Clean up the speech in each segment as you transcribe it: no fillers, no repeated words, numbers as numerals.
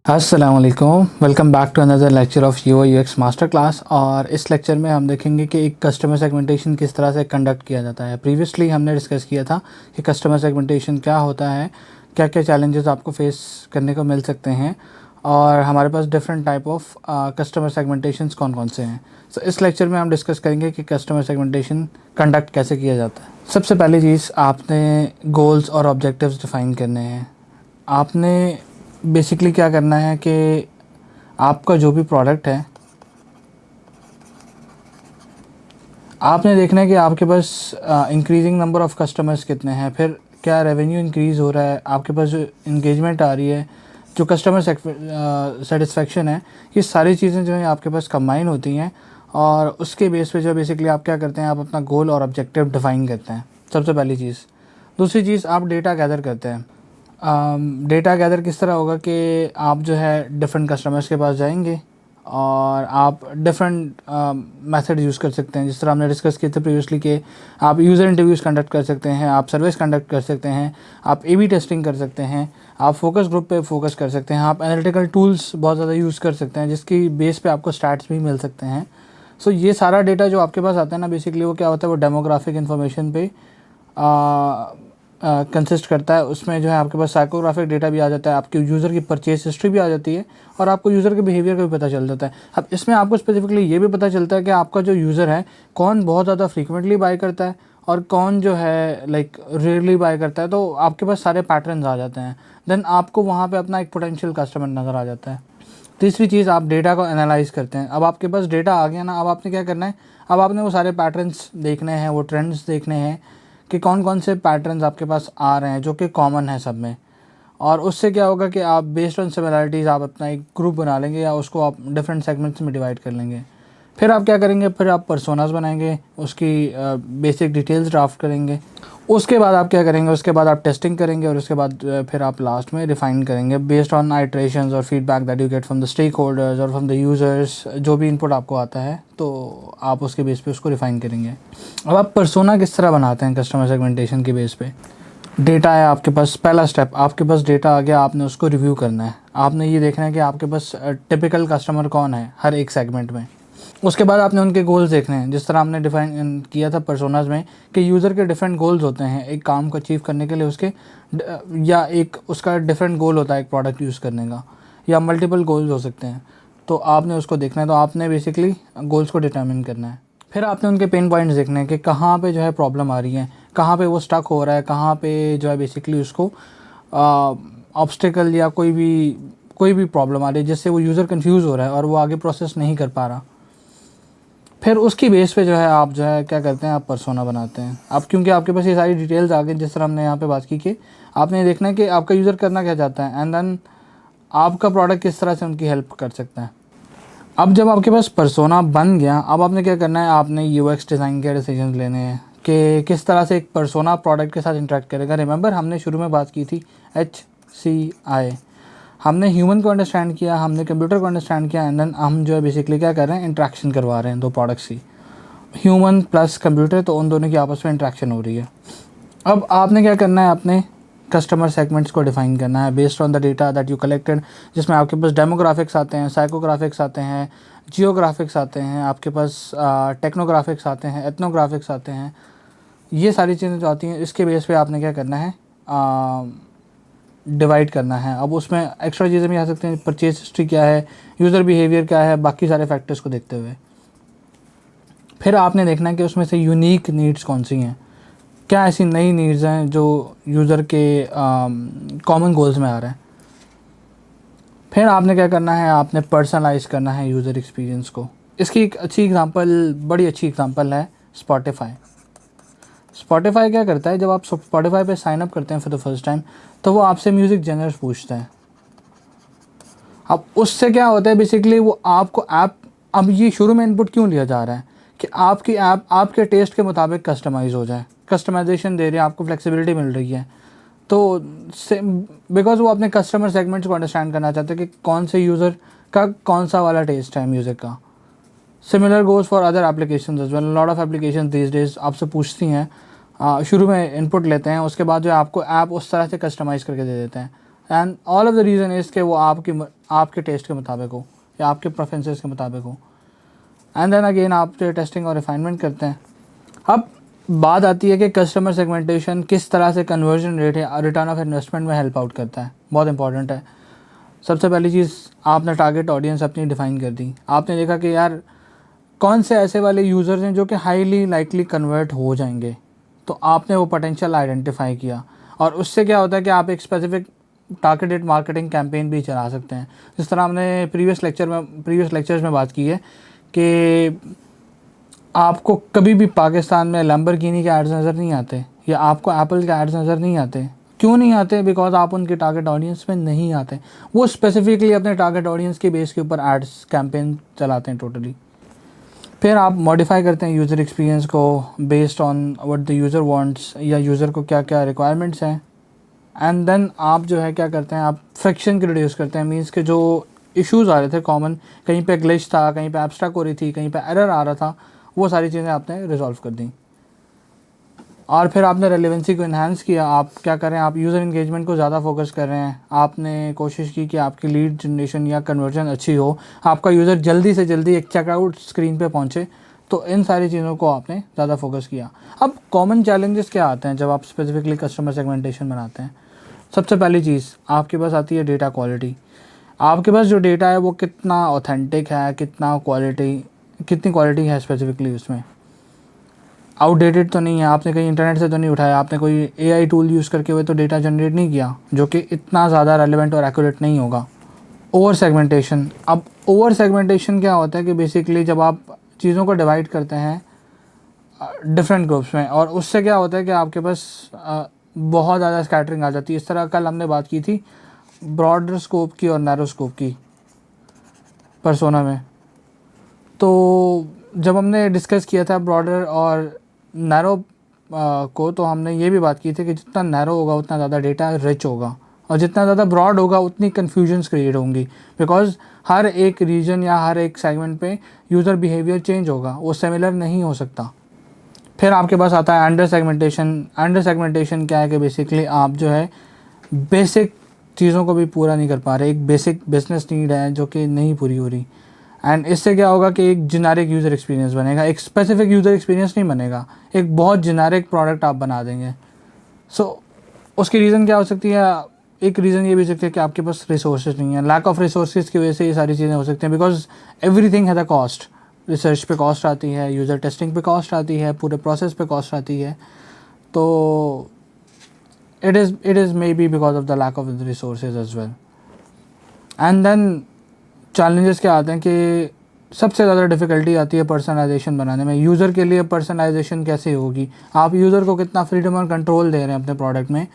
अस्सलाम वालेकुम, welcome back to another lecture of UI UX master class. और इस लेक्चर में हम देखेंगे कि एक कस्टमर सेगमेंटेशन किस तरह से कंडक्ट किया जाता है। प्रीवियसली हमने डिस्कस किया था कि कस्टमर सेगमेंटेशन क्या होता है, क्या क्या चैलेंजेस आपको फेस करने को मिल सकते हैं और हमारे पास डिफरेंट टाइप ऑफ कस्टमर सेगमेंटेशंस कौन कौन से हैं। सो इस लेक्चर में हम डिस्कस करेंगे कि कस्टमर सेगमेंटेशन कंडक्ट कैसे किया जाता है। सबसे पहली चीज़, आपने गोल्स और ऑब्जेक्टिव्स डिफ़ाइन करने हैं। आपने बेसिकली क्या करना है कि आपका जो भी प्रोडक्ट है, आपने देखना है कि आपके पास इंक्रीजिंग नंबर ऑफ़ कस्टमर्स कितने हैं, फिर क्या रेवेन्यू इंक्रीज़ हो रहा है, आपके पास जो इंगेजमेंट आ रही है, जो कस्टमर सेटिस्फेक्शन है, ये सारी चीज़ें जो हैं आपके पास कंबाइन होती हैं और उसके बेस पे जो बेसिकली आप क्या करते हैं, आप अपना गोल और ऑब्जेक्टिव डिफ़ाइन करते हैं। सबसे पहली चीज़। दूसरी चीज़, आप डेटा गैदर करते हैं। डेटा गैदर किस तरह होगा कि आप जो है डिफरेंट कस्टमर्स के पास जाएंगे और आप डिफरेंट मेथड यूज़ कर सकते हैं। जिस तरह हमने डिस्कस किए थे प्रीवियसली कि आप यूज़र इंटरव्यूज़ कंडक्ट कर सकते हैं, आप सर्विस कंडक्ट कर सकते हैं, आप ए बी टेस्टिंग कर सकते हैं, आप फोकस ग्रुप पे फोकस कर सकते हैं, आप एनालिटिकल टूल्स बहुत ज़्यादा यूज़ कर सकते हैं जिसकी बेस पे आपको स्टैट्स भी मिल सकते हैं। सो ये सारा डेटा जो आपके पास आता है ना, बेसिकली वो क्या होता है, वो डेमोग्राफिक इन्फॉर्मेशन पे कंसिस्ट करता है। उसमें जो है आपके पास साइकोग्राफिक डेटा भी आ जाता है, आपके यूज़र की परचेज हिस्ट्री भी आ जाती है और आपको यूज़र के बिहेवियर का भी पता चल जाता है। अब इसमें आपको स्पेसिफिकली ये भी पता चलता है कि आपका जो यूज़र है कौन बहुत ज़्यादा फ्रीक्वेंटली बाय करता है और कौन जो है लाइक रेयरली बाय करता है। तो आपके पास सारे पैटर्न्स आ जाते हैं, देन आपको वहाँ पर अपना एक पोटेंशियल कस्टमर नज़र आ जाता है। तीसरी चीज़, आप डेटा को एनालाइज करते हैं। अब आपके पास डेटा आ गया ना, अब आपने क्या करना है, अब आपने वो सारे पैटर्न्स देखने हैं, वो ट्रेंड्स देखने हैं कि कौन कौन से पैटर्न्स आपके पास आ रहे हैं जो कि कॉमन है सब में। और उससे क्या होगा कि आप बेस्ड ऑन सिमिलरिटीज़ आप अपना एक ग्रुप बना लेंगे या उसको आप डिफरेंट सेगमेंट्स में डिवाइड कर लेंगे। फिर आप क्या करेंगे, फिर आप पर्सोनास बनाएंगे, उसकी बेसिक डिटेल्स ड्राफ्ट करेंगे। उसके बाद आप क्या करेंगे, उसके बाद आप टेस्टिंग करेंगे और उसके बाद फिर आप लास्ट में रिफाइन करेंगे बेस्ड ऑन आइट्रेशंस और feedback that you get from the stakeholders और फ्रॉम द यूज़र्स। जो भी इनपुट आपको आता है तो आप उसके बेस पे उसको रिफाइन करेंगे। अब आप पर्सोना किस तरह बनाते हैं कस्टमर सेगमेंटेशन के बेस पे। डेटा है आपके पास, पहला स्टेप, आपके पास डेटा आ गया, आपने उसको रिव्यू करना है। आपने ये देखना है कि आपके पास टिपिकल कस्टमर कौन है हर एक सेगमेंट में। उसके बाद आपने उनके गोल्स देखने हैं, जिस तरह हमने डिफाइन किया था पर्सोनाज में कि यूज़र के डिफरेंट गोल्स होते हैं एक काम को अचीव करने के लिए, उसके या एक उसका डिफरेंट गोल होता है एक प्रोडक्ट यूज़ करने का, या मल्टीपल गोल्स हो सकते हैं। तो आपने उसको देखना है, तो आपने बेसिकली गोल्स को डिटर्मिन करना है। फिर आपने उनके पेन पॉइंट्स देखने हैं कि कहाँ पे जो है प्रॉब्लम आ रही है, कहाँ पे वो स्टक हो रहा है, कहाँ पे जो है बेसिकली उसको ऑब्स्टिकल या कोई भी प्रॉब्लम आ रही है जिससे वो यूज़र कंफ्यूज हो रहा है और वो आगे प्रोसेस नहीं कर पा रहा। फिर उसकी बेस पे जो है आप जो है क्या करते हैं, आप पर्सोना बनाते हैं। अब क्योंकि आपके पास ये सारी डिटेल्स आ गई, जिस तरह हमने यहाँ पे बात की कि आपने ये देखना है कि आपका यूज़र करना क्या चाहता है एंड देन आपका प्रोडक्ट किस तरह से उनकी हेल्प कर सकता है। अब जब आपके पास पर्सोना बन गया, अब आपने क्या करना है, आपने यूएक्स डिज़ाइन के डिसीजन लेने हैं कि किस तरह से एक पर्सोना प्रोडक्ट के साथ इंटरेक्ट करेगा। रिमेंबर हमने शुरू में बात की थी HCI, हमने ह्यूमन को अंडरस्टैंड किया, हमने कंप्यूटर को अंडरस्टैंड किया एंड देन हम जो है बेसिकली क्या कर रहे हैं, इंट्रैक्शन करवा रहे हैं दो प्रोडक्ट्स की, ह्यूमन प्लस कंप्यूटर, तो उन दोनों की आपस में इंट्रैक्शन हो रही है। अब आपने क्या करना है, अपने कस्टमर सेगमेंट्स को डिफाइन करना है based on the data that you collected, जिसमें आपके पास डेमोग्राफिक्स आते हैं, साइकोग्राफिक्स आते हैं, जियोग्राफिक्स आते हैं, आपके पास टेक्नोग्राफिक्स आते हैं, एथनोग्राफिक्स आते हैं। ये सारी चीज़ें जो आती हैं इसके बेस पे आपने क्या करना है, डिवाइड करना है। अब उसमें एक्स्ट्रा चीज़ें भी आ सकती हैं, परचेज हिस्ट्री क्या है, यूज़र बिहेवियर क्या है, बाकी सारे फैक्टर्स को देखते हुए फिर आपने देखना है कि उसमें से यूनिक नीड्स कौन सी हैं, क्या ऐसी नई नीड्स हैं जो यूज़र के कॉमन गोल्स में आ रहे हैं। फिर आपने क्या करना है, आपने पर्सनलाइज करना है यूज़र एक्सपीरियंस को। इसकी एक अच्छी एग्जांपल, बड़ी अच्छी एग्जांपल है स्पॉटिफ़ाई। स्पॉटिफ़ाई क्या करता है, जब आप स्पॉटिफ़ाई पे साइन अप करते हैं फॉर द फर्स्ट टाइम, तो वो आपसे म्यूज़िक जनर्स पूछता है। अब उससे क्या होता है, बेसिकली वो आपको ऐप, अब ये शुरू में इनपुट क्यों लिया जा रहा है कि आपकी ऐप आपके टेस्ट के मुताबिक कस्टमाइज़ हो जाए, कस्टमाइजेशन दे रहे हैं, आपको फ्लेक्सिबिलिटी मिल रही है। तो बिकॉज वो अपने कस्टमर सेगमेंट्स को अंडरस्टैंड करना चाहते हैं कि कौन से यूज़र का कौन सा वाला टेस्ट है म्यूज़िक का। Similar goes for other application as well. Lot of application these days आपसे पूछती हैं, शुरू में इनपुट लेते हैं, उसके बाद जो आपको ऐप उस तरह से कस्टमाइज़ करके दे देते हैं। And all of the reason is कि वो आपके टेस्ट के मुताबिक हो या आपके प्रेफरेंसेस के मुताबिक हो। एंड देन अगेन आप जो टेस्टिंग और रिफाइनमेंट करते हैं। अब बात आती है कि कस्टमर सेगमेंटेशन किस तरह से कन्वर्जन रेट या रिटर्न ऑफ इन्वेस्टमेंट में हेल्प आउट करता है, बहुत इंपॉर्टेंट है। सबसे पहली चीज़, आपने टारगेट ऑडियंस अपनी डिफ़ाइन कर दी। आपने देखा कि यार कौन से ऐसे वाले यूज़र्स हैं जो कि हाईली लाइकली कन्वर्ट हो जाएंगे, तो आपने वो पोटेंशियल आइडेंटिफाई किया और उससे क्या होता है कि आप एक स्पेसिफिक टारगेटेड मार्केटिंग कैंपेन भी चला सकते हैं। जिस तरह हमने प्रीवियस लेक्चर्स में बात की है कि आपको कभी भी पाकिस्तान में लैम्बोर्गिनी के एड्स नज़र नहीं आते या आपको एप्पल के एड्स नज़र नहीं आते। क्यों नहीं आते? बिकॉज आप उनके टारगेट ऑडियंस में नहीं आते। वो स्पेसिफिकली अपने टारगेट ऑडियंस के बेस के ऊपर एड्स कैंपेन चलाते हैं टोटली। फिर आप मॉडिफाई करते हैं यूज़र एक्सपीरियंस को based on what the user wants, या यूज़र को क्या क्या रिक्वायरमेंट्स हैं। एंड देन आप जो है क्या करते हैं, आप फ्रिक्शन को रिड्यूस करते हैं। मीन्स के जो इश्यूज़ आ रहे थे कॉमन, कहीं पे ग्लिच था, कहीं पे एब्स्ट्रैक्ट हो रही थी, कहीं पे एरर आ रहा था, वो सारी चीज़ें आपने रिजॉल्व कर दी। और फिर आपने रेलेवेंसी को इन्हांस किया। आप क्या करें, आप यूज़र इंगेजमेंट को ज़्यादा फोकस कर रहे हैं। आपने कोशिश की कि आपकी लीड जनरेशन या कन्वर्जन अच्छी हो, आपका यूज़र जल्दी से जल्दी एक चेकआउट स्क्रीन पे पहुंचे। तो इन सारी चीज़ों को आपने ज़्यादा फोकस किया। अब कॉमन चैलेंजेस क्या आते हैं जब आप स्पेसिफिकली कस्टमर सेगमेंटेशन बनाते हैं? सबसे पहली चीज़ आपके पास आती है डेटा क्वालिटी। आपके पास जो डेटा है वो कितना ऑथेंटिक है, कितनी क्वालिटी है स्पेसिफिकली उसमें, आउटडेटेड तो नहीं है, आपने कहीं इंटरनेट से तो नहीं उठाया, आपने कोई एआई टूल यूज़ करके हुए तो डेटा जनरेट नहीं किया जो कि इतना ज़्यादा रेलेवेंट और एक्यूरेट नहीं होगा। Over segmentation. अब ओवर सेगमेंटेशन क्या होता है कि बेसिकली जब आप चीज़ों को डिवाइड करते हैं डिफरेंट ग्रुप्स में, और उससे क्या होता है कि आपके पास बहुत ज़्यादा स्कैटरिंग आ जाती है। इस तरह कल हमने बात की थी ब्रॉडर स्कोप की और नैरो स्कोप की पर्सोना में। तो जब हमने डिस्कस किया था ब्रॉडर और नैरो को, तो हमने ये भी बात की थी कि जितना नैरो होगा उतना ज़्यादा डेटा रिच होगा, और जितना ज़्यादा ब्रॉड होगा उतनी कन्फ्यूजन्स क्रिएट होंगी। बिकॉज हर एक रीजन या हर एक सेगमेंट पे यूज़र बिहेवियर चेंज होगा, वो सिमिलर नहीं हो सकता। फिर आपके पास आता है अंडर सेगमेंटेशन। अंडर सेगमेंटेशन क्या है कि बेसिकली आप जो है बेसिक चीज़ों को भी पूरा नहीं कर पा रहे। एक बेसिक बिजनेस नीड है जो कि नहीं पूरी हो रही, एंड इससे क्या होगा कि एक जेनेरिक यूज़र एक्सपीरियंस बनेगा, एक स्पेसिफिक यूज़र एक्सपीरियंस नहीं बनेगा, एक बहुत जेनेरिक प्रोडक्ट आप बना देंगे। सो उसकी रीज़न क्या हो सकती है? एक रीज़न ये भी हो सकती है कि आपके पास रिसोर्सेज नहीं है। लैक ऑफ रिसोर्सेज की वजह से ये सारी चीज़ें हो सकती हैं, because everything has a cost. Research पे कॉस्ट आती है, यूज़र टेस्टिंग पे कॉस्ट आती है, पूरे प्रोसेस पे कॉस्ट आती है। तो it is maybe because of the lack of the resources as well. And then challenges क्या आते हैं कि सबसे ज़्यादा डिफ़िकल्टी आती है पर्सनलाइजेशन बनाने में। यूज़र के लिए पर्सनलाइजेशन कैसे होगी, आप यूज़र को कितना फ्रीडम और कंट्रोल दे रहे हैं अपने प्रोडक्ट में,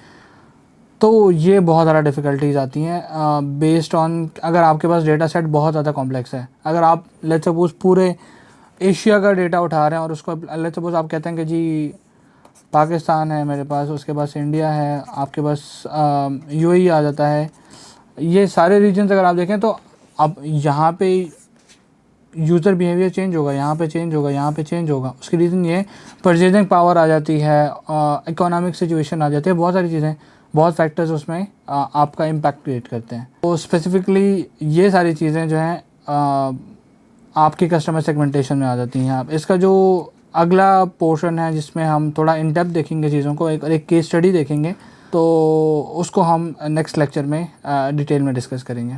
तो ये बहुत ज़्यादा डिफ़िकल्टीज़ आती हैं बेस्ड ऑन अगर आपके पास डेटा सेट बहुत ज़्यादा कॉम्प्लेक्स है। अगर आप लेट्स सपोज पूरे एशिया का डेटा उठा रहे हैं और उसको लेट्स सपोज आप कहते हैं कि जी पाकिस्तान है मेरे पास, उसके पास इंडिया है, आपके पास यूएई आ जाता है, ये सारे रीजन्स अगर आप देखें तो अब यहाँ पे यूज़र बिहेवियर चेंज होगा, यहाँ पे चेंज होगा, यहाँ पे चेंज होगा। उसकी रीज़न ये परचेजिंग पावर आ जाती है, इकोनॉमिक सिचुएशन आ जाती है, बहुत सारी चीज़ें, बहुत फैक्टर्स उसमें आपका इम्पैक्ट क्रिएट करते हैं। तो स्पेसिफिकली ये सारी चीज़ें जो हैं आपकी कस्टमर सेगमेंटेशन में आ जाती हैं। आप इसका जो अगला पोर्शन है जिसमें हम थोड़ा इन डेप्थ देखेंगे चीज़ों को, एक केस स्टडी देखेंगे, तो उसको हम नेक्स्ट लेक्चर में डिटेल में डिस्कस करेंगे।